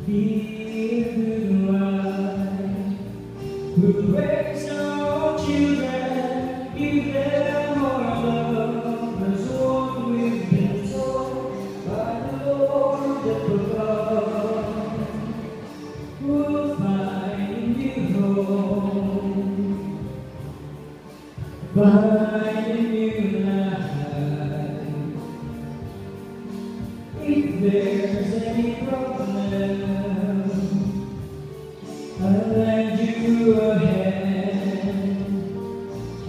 Be a good wife who raise our children, give them more love. As one we've been told by the Lord above, we'll find you home, find a new life. If there's any problem, I'll lend you a hand.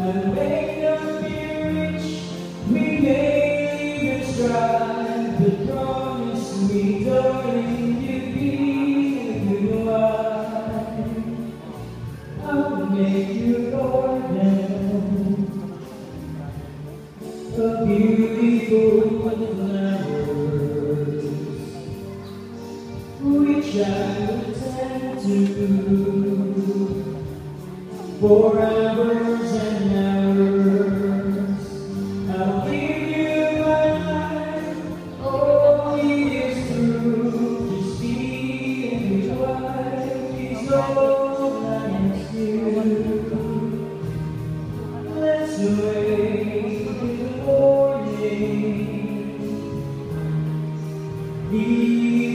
I'll make them be rich, we may even strive, but promise me, darling, you'll be a good wife. I'll make your garden a beautiful flowers, which I will tend to for hours and hours. I'll give you my life, all years through. Just be a good wife is all I ask you. Let's wait in the morning, be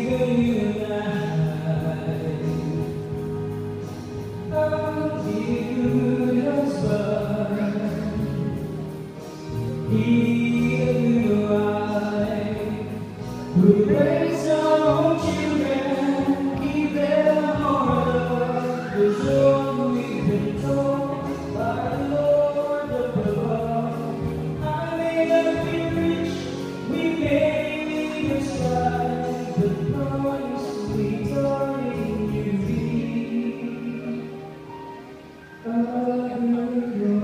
the new life. I'll be a good husband, be a good wife, who raise our own children, give them more love. There's one we've been told by the Lord above. I may not be rich, we may even strive, but promise me, darling, you'll be a good